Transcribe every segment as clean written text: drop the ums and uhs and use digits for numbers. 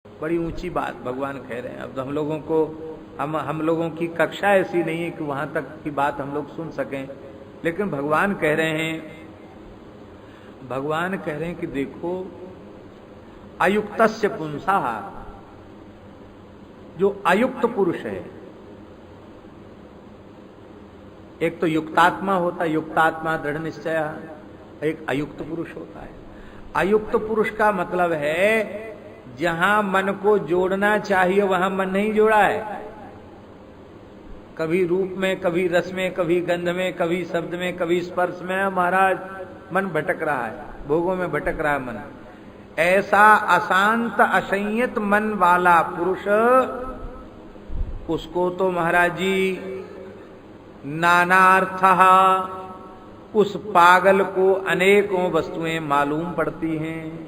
बड़ी ऊंची बात भगवान कह रहे हैं। अब हम लोगों को हम लोगों की कक्षा ऐसी नहीं है कि वहां तक की बात हम लोग सुन सकें, लेकिन भगवान कह रहे हैं कि देखो, अयुक्तस्य पुंसा, जो अयुक्त पुरुष है, एक तो युक्तात्मा होता है, युक्तात्मा दृढ़ निश्चय, एक अयुक्त पुरुष होता है। अयुक्त पुरुष का मतलब है जहां मन को जोड़ना चाहिए वहां मन नहीं जोड़ा है। कभी रूप में, कभी रस में, कभी गंध में, कभी शब्द में, कभी स्पर्श में महाराज मन भटक रहा है, भोगों में भटक रहा है मन। ऐसा अशांत असंयत मन वाला पुरुष, उसको तो महाराज जी नानार्थः, उस पागल को अनेकों वस्तुएं मालूम पड़ती हैं।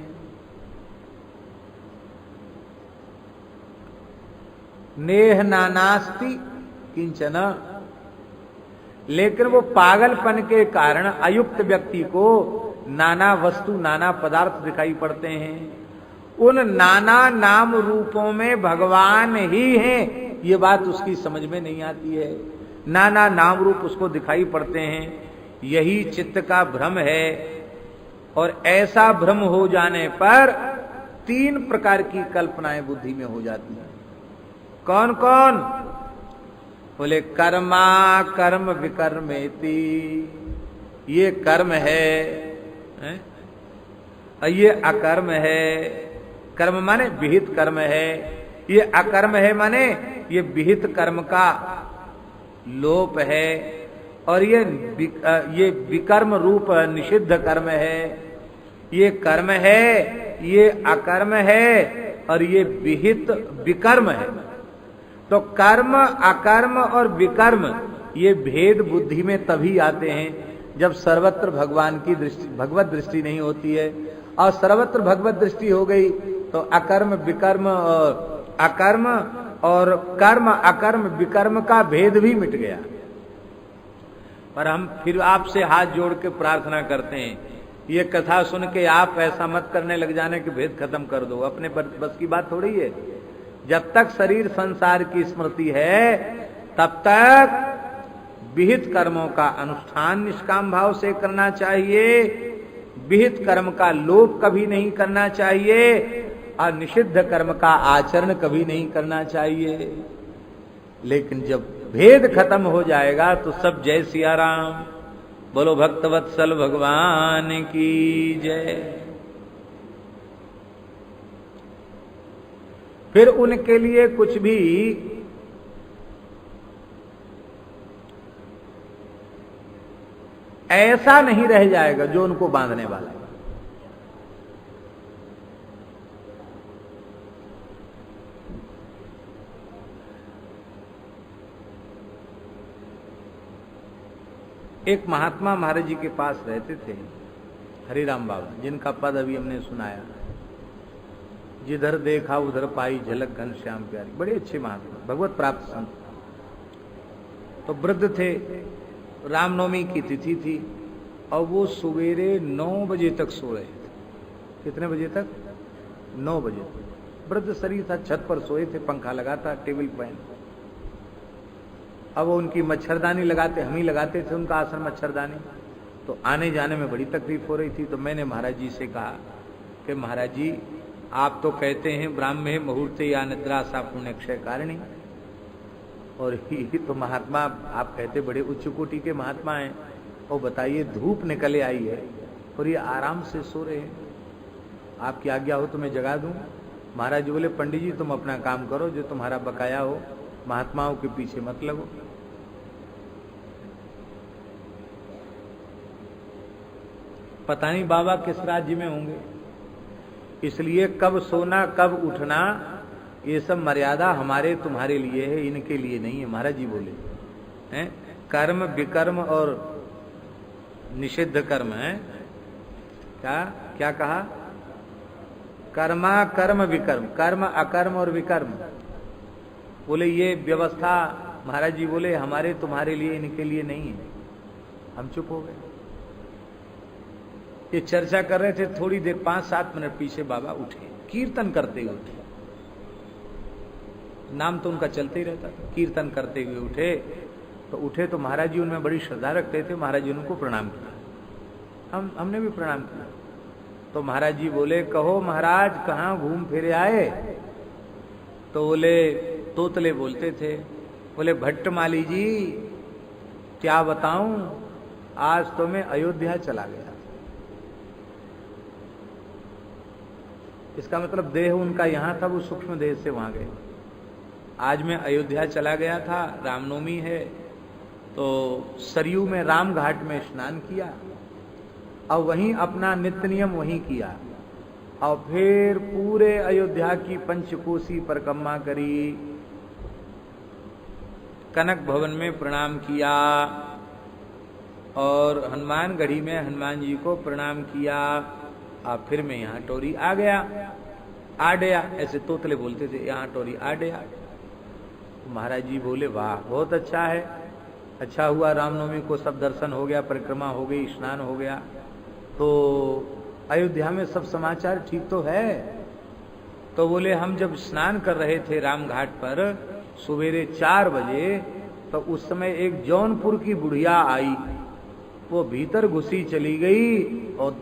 नेह नानास्ति किंचन, लेकिन वो पागलपन के कारण अयुक्त व्यक्ति को नाना वस्तु, नाना पदार्थ दिखाई पड़ते हैं। उन नाना नाम रूपों में भगवान ही हैं, ये बात उसकी समझ में नहीं आती है। नाना नाम रूप उसको दिखाई पड़ते हैं, यही चित्त का भ्रम है। और ऐसा भ्रम हो जाने पर 3 प्रकार की कल्पनाएं बुद्धि में हो जाती हैं। कौन कौन? बोले कर्मा कर्म विकर्मेति, ये कर्म है, ये अकर्म है। कर्म माने विहित कर्म है, ये अकर्म है माने ये विहित कर्म का लोप है। और ये विकर्म रूप निषिद्ध कर्म है। ये कर्म है, ये अकर्म है, और ये विहित विकर्म है। तो कर्म, अकर्म और विकर्म, ये भेद बुद्धि में तभी आते हैं जब सर्वत्र भगवान की दृष्टि, भगवत दृष्टि नहीं होती है। और सर्वत्र भगवत दृष्टि हो गई तो अकर्म विकर्म और कर्म अकर्म विकर्म का भेद भी मिट गया। पर हम फिर आपसे हाथ जोड़ के प्रार्थना करते हैं, ये कथा सुन के आप ऐसा मत करने लग जाने कि भेद खत्म कर दो। अपने बस की बात थोड़ी है। जब तक शरीर संसार की स्मृति है तब तक विहित कर्मों का अनुष्ठान निष्काम भाव से करना चाहिए, विहित कर्म का लोप कभी नहीं करना चाहिए, और निषिद्ध कर्म का आचरण कभी नहीं करना चाहिए। लेकिन जब भेद खत्म हो जाएगा तो सब जय सिया राम, बोलो भक्तवत्सल भगवान की जय। फिर उनके लिए कुछ भी ऐसा नहीं रह जाएगा जो उनको बांधने वाला है। एक महात्मा महाराज जी के पास रहते थे, हरिराम बाबा, जिनका पद अभी हमने सुनाया। जिधर देखा उधर पाई झलक घनश्याम प्यारी, बड़े अच्छे महात्मा, भगवत प्राप्त संत। तो वृद्ध थे, रामनवमी की तिथि थी और वो सवेरे 9 बजे तक सो रहे थे। कितने बजे तक? 9 बजे तक। वृद्ध शरीर था, छत पर सोए थे, पंखा लगा था, टेबल फैन। अब वो उनकी मच्छरदानी लगाते, हम ही लगाते थे उनका आसन मच्छरदानी। तो आने जाने में बड़ी तकलीफ हो रही थी। तो मैंने महाराज जी से कहा कि महाराज जी, आप तो कहते हैं ब्राह्मे मुहूर्ते या निद्रा सा पुण्य क्षय कारिणी, और ये तो महात्मा आप कहते बड़े उच्च कोटि के महात्मा हैं, और बताइए धूप निकले आई है और ये आराम से सो रहे हैं, आपकी आज्ञा हो तो मैं जगा दूं। महाराज जी बोले, पंडित जी तुम अपना काम करो, जो तुम्हारा बकाया हो, महात्माओं के पीछे मत लगो। पता नहीं बाबा किस राज्य में होंगे, इसलिए कब सोना कब उठना ये सब मर्यादा हमारे तुम्हारे लिए है, इनके लिए नहीं है। महाराज जी बोले हैं कर्म विकर्म और निषिद्ध कर्म है, क्या क्या कहा? कर्मा कर्म विकर्म, कर्म अकर्म और विकर्म। बोले ये व्यवस्था महाराज जी बोले हमारे तुम्हारे लिए इनके लिए नहीं है। हम चुप हो गए। ये चर्चा कर रहे थे, थोड़ी देर 5-7 मिनट पीछे बाबा उठे, कीर्तन करते हुए उठे। नाम तो उनका चलते ही रहता था। कीर्तन करते हुए उठे तो महाराज जी उनमें बड़ी श्रद्धा रखते थे। महाराज जी उनको प्रणाम किया, हमने भी प्रणाम किया। तो महाराज जी बोले कहो महाराज कहाँ घूम फिरे आए? तो बोले तोतले बोलते थे, बोले भट्टमाली जी क्या बताऊं, आज तो मैं अयोध्या चला गया। इसका मतलब देह उनका यहां था, वो सूक्ष्म देह से वहां गए। आज मैं अयोध्या चला गया था, रामनवमी है, तो सरयू में राम घाट में स्नान किया और वहीं अपना नित्य नियम वहीं किया और फिर पूरे अयोध्या की पंचकोसी परिक्रमा करी, कनक भवन में प्रणाम किया और हनुमान गढ़ी में हनुमान जी को प्रणाम किया और फिर मैं यहाँ टोरी आ गया, ऐसे तोतले बोलते थे, यहाँ टोरी आ गया। तो महाराज जी बोले वाह बहुत अच्छा है, अच्छा हुआ रामनवमी को सब दर्शन हो गया, परिक्रमा हो गई, स्नान हो गया। तो अयोध्या में सब समाचार ठीक तो है? तो बोले हम जब स्नान कर रहे थे राम घाट पर सवेरे 4 बजे, तो उस समय एक जौनपुर की बुढ़िया आई, वो भीतर घुसी चली गई और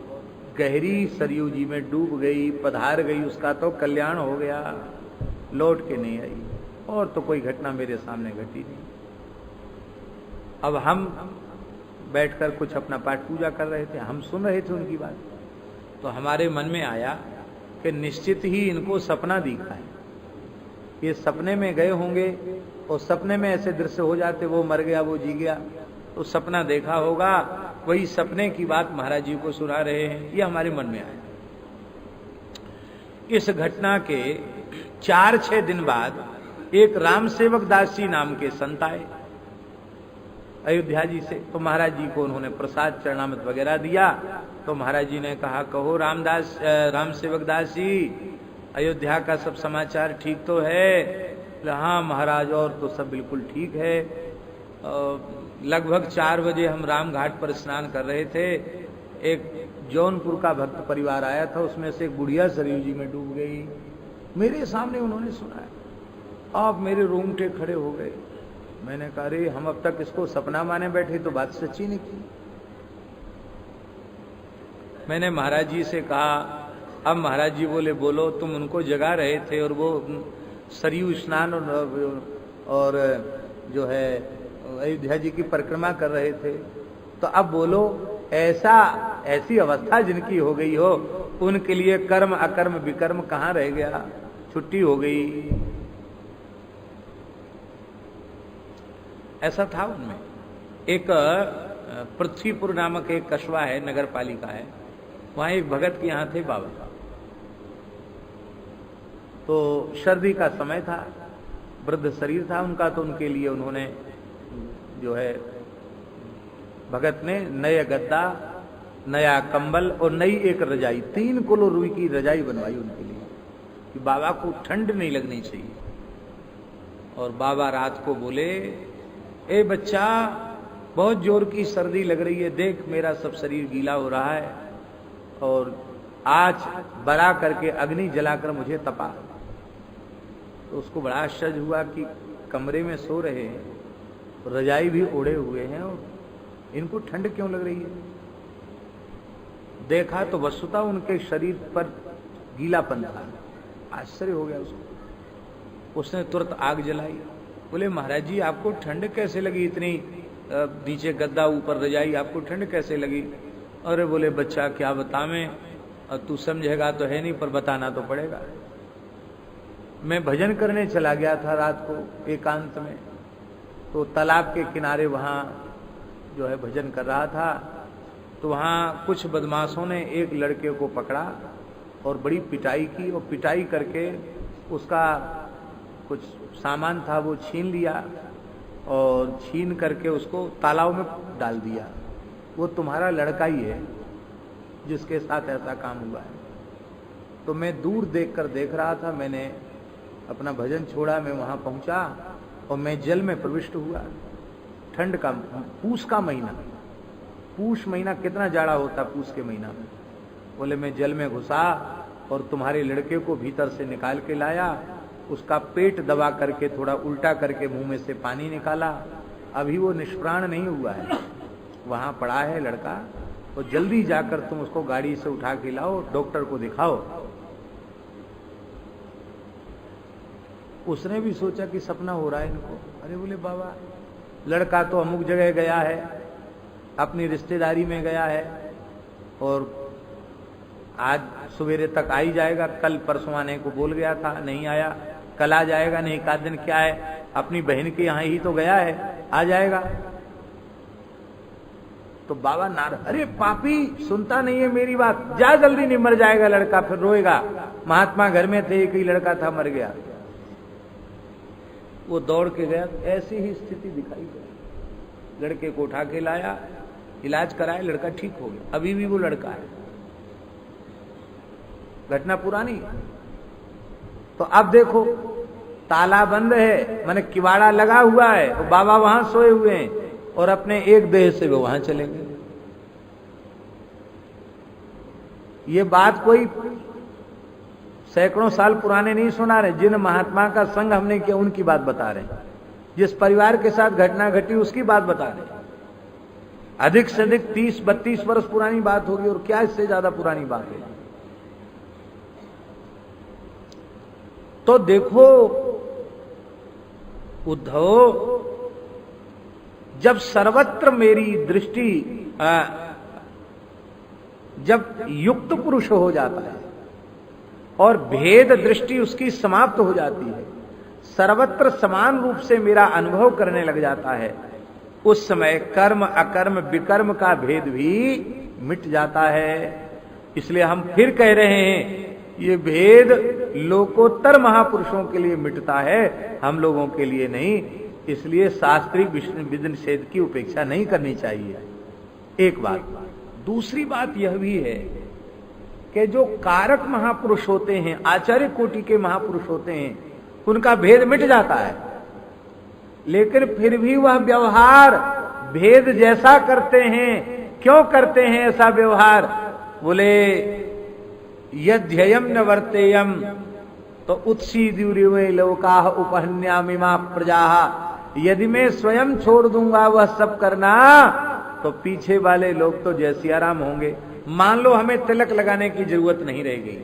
गहरी सरयू जी में डूब गई, पधार गई, उसका तो कल्याण हो गया, लौट के नहीं आई। और तो कोई घटना मेरे सामने घटी नहीं। अब हम बैठकर कुछ अपना पाठ पूजा कर रहे थे, हम सुन रहे थे उनकी बात, तो हमारे मन में आया कि निश्चित ही इनको सपना दिखा है, ये सपने में गए होंगे और सपने में ऐसे दृश्य हो जाते, वो मर गया वो जी गया, तो सपना देखा होगा, वही सपने की बात महाराज जी को सुना रहे हैं, ये हमारे मन में आया। इस घटना के 4-6 दिन बाद एक राम सेवक दास जी नाम के संत आए अयोध्या जी से, तो महाराज जी को उन्होंने प्रसाद चरणामृत वगैरह दिया। तो महाराज जी ने कहा कहो राम सेवक दास जी अयोध्या का सब समाचार ठीक तो है? हाँ महाराज और तो सब बिल्कुल ठीक है। लगभग 4 बजे हम राम घाट पर स्नान कर रहे थे, एक जौनपुर का भक्त परिवार आया था, उसमें से एक बुढ़िया सरयू जी में डूब गई, मेरे सामने उन्होंने सुनाया। अब मेरे रोंगटे खड़े हो गए। मैंने कहा अरे हम अब तक इसको सपना माने बैठे, तो बात सच्ची निकली। मैंने महाराज जी से कहा, अब महाराज जी बोले बोलो, तुम उनको जगा रहे थे और वो सरयू स्नान और जो है अयोध्या जी की परिक्रमा कर रहे थे, तो अब बोलो ऐसी अवस्था जिनकी हो गई हो, उनके लिए कर्म अकर्म विकर्म कहाँ रह गया, छुट्टी हो गई। ऐसा था उनमें। एक पृथ्वीपुर नामक एक कस्बा है, नगर पालिका है, वहां एक भगत के यहाँ थे बाबा। तो सर्दी का समय था, वृद्ध शरीर था उनका, तो उनके लिए उन्होंने जो है भगत ने नया गद्दा, नया कंबल और नई एक रजाई, 3 किलो रुई की रजाई बनवाई उनके लिए कि बाबा को ठंड नहीं लगनी चाहिए। और बाबा रात को बोले ए बच्चा बहुत जोर की सर्दी लग रही है, देख मेरा सब शरीर गीला हो रहा है और आज बड़ा करके अग्नि जलाकर मुझे तपा। तो उसको बड़ा आश्चर्य हुआ कि कमरे में सो रहे हैं, रजाई भी ओढ़े हुए हैं और इनको ठंड क्यों लग रही है। देखा तो वस्तुतः उनके शरीर पर गीलापन था। आश्चर्य हो गया उसको। उसने तुरंत आग जलाई। बोले महाराज जी आपको ठंड कैसे लगी, इतनी नीचे गद्दा ऊपर रजाई, आपको ठंड कैसे लगी? अरे बोले बच्चा क्या बता मैं, तू समझेगा तो है नहीं पर बताना तो पड़ेगा। मैं भजन करने चला गया था रात को एकांत में, तो तालाब के किनारे वहां जो है भजन कर रहा था, तो वहां कुछ बदमाशों ने एक लड़के को पकड़ा और बड़ी पिटाई की, और पिटाई करके उसका कुछ सामान था वो छीन लिया और छीन करके उसको तालाब में डाल दिया। वो तुम्हारा लड़का ही है। जिसके साथ ऐसा काम हुआ है। तो मैं दूर देखकर देख रहा था, मैंने अपना भजन छोड़ा, मैं वहां पहुंचा और मैं जल में प्रविष्ट हुआ। ठंड का, पूस का महीना, पूष महीना कितना जाड़ा होता पूस के महीना में। बोले मैं जल में घुसा और तुम्हारे लड़के को भीतर से निकाल के लाया, उसका पेट दबा करके थोड़ा उल्टा करके मुंह में से पानी निकाला, अभी वो निष्प्राण नहीं हुआ है, वहां पड़ा है लड़का, और जल्दी जाकर तुम उसको गाड़ी से उठा के लाओ, डॉक्टर को दिखाओ। उसने भी सोचा कि सपना हो रहा है इनको। अरे बोले बाबा, लड़का तो अमुक जगह गया है, अपनी रिश्तेदारी में गया है, और आज सवेरे तक आ ही जाएगा, कल परसों आने को बोल गया था, नहीं आया, कल आ जाएगा, नहीं का दिन क्या है, अपनी बहन के यहां ही तो गया है, आ जाएगा। तो बाबा नाराज, अरे पापी, सुनता नहीं है मेरी बात, जा जल्दी, नहीं मर जाएगा लड़का, फिर रोएगा। महात्मा घर में थे, एक ही लड़का था, मर गया। वो दौड़ के गया, ऐसी ही स्थिति दिखाई गई। लड़के को उठा के लाया, इलाज कराया, लड़का ठीक हो गया, अभी भी वो लड़का है। घटना पुरानी है। तो अब देखो, ताला बंद है, माने किवाड़ा लगा हुआ है, तो बाबा वहां सोए हुए हैं, और अपने एक देह से वो वहां चले गए। ये बात कोई सैकड़ों साल पुराने नहीं सुना रहे, जिन महात्मा का संग हमने किया उनकी बात बता रहे हैं, जिस परिवार के साथ घटना घटी उसकी बात बता रहे हैं। अधिक से अधिक 30-32 वर्ष पुरानी बात होगी, और क्या इससे ज्यादा पुरानी बात है। तो देखो उद्धव, जब सर्वत्र मेरी दृष्टि जब युक्त पुरुष हो जाता है और भेद दृष्टि उसकी समाप्त हो जाती है, सर्वत्र समान रूप से मेरा अनुभव करने लग जाता है, उस समय कर्म अकर्म विकर्म का भेद भी मिट जाता है। इसलिए हम फिर कह रहे हैं, ये भेद लोकोत्तर महापुरुषों के लिए मिटता है, हम लोगों के लिए नहीं। इसलिए शास्त्रीय विधि निषेध की उपेक्षा नहीं करनी चाहिए, एक बात। दूसरी बात यह भी है कि जो कारक महापुरुष होते हैं, आचार्य कोटि के महापुरुष होते हैं, उनका भेद मिट जाता है, लेकिन फिर भी वह व्यवहार भेद जैसा करते हैं। क्यों करते हैं ऐसा व्यवहार? बोले यद्ययम न वर्तेयम तो उत्सीदुर्वे लोकाः उपहन्यामिमा प्रजाः। यदि मैं स्वयं छोड़ दूंगा वह सब करना, तो पीछे वाले लोग तो जैसी आराम होंगे। मान लो हमें तिलक लगाने की जरूरत नहीं रह गई,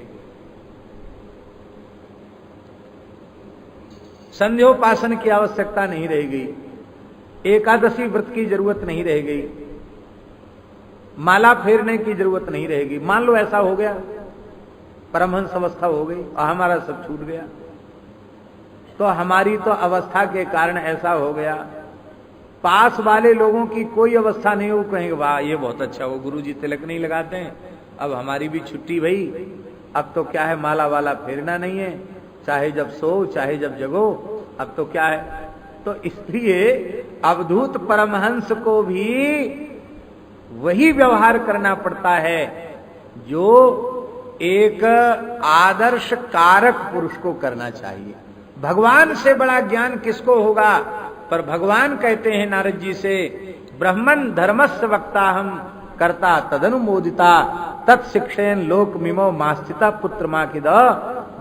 संध्योपासन की आवश्यकता नहीं रह गई, एकादशी व्रत की जरूरत नहीं रह गई, माला फेरने की जरूरत नहीं रहेगी। मान लो ऐसा हो गया, परमहंस अवस्था हो गई और हमारा सब छूट गया, तो हमारी तो अवस्था के कारण ऐसा हो गया, पास वाले लोगों की कोई अवस्था नहीं हो, कहेंगे वाह ये बहुत अच्छा हो, गुरुजी तिलक नहीं लगाते हैं, अब हमारी भी छुट्टी भई, अब तो क्या है माला वाला फेरना नहीं है, चाहे जब सो चाहे जब जगो, अब तो क्या है। तो इसलिए अवधूत परमहंस को भी वही व्यवहार करना पड़ता है जो एक आदर्श कारक पुरुष को करना चाहिए। भगवान से बड़ा ज्ञान किसको होगा? पर भगवान कहते हैं नारद जी से, ब्रह्मन धर्मस्य वक्ता हम कर्ता तदनुमोदिता तत्शिक्षयन लोक मिमो मास्तिता पुत्र मां की द।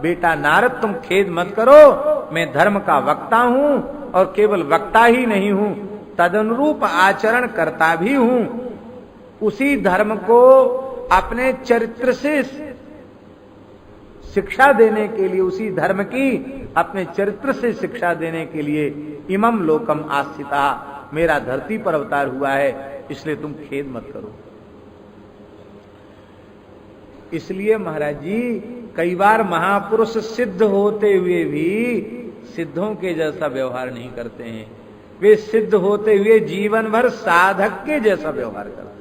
बेटा नारद तुम खेद मत करो, मैं धर्म का वक्ता हूं और केवल वक्ता ही नहीं हूं, तदनुरूप आचरण करता भी हूं। उसी धर्म को अपने चरित्र से शिक्षा देने के लिए, उसी धर्म की अपने चरित्र से शिक्षा देने के लिए इमम लोकम आस्थिता, मेरा धरती पर अवतार हुआ है, इसलिए तुम खेद मत करो। इसलिए महाराज जी कई बार महापुरुष सिद्ध होते हुए भी सिद्धों के जैसा व्यवहार नहीं करते हैं, वे सिद्ध होते हुए जीवन भर साधक के जैसा व्यवहार करते हैं।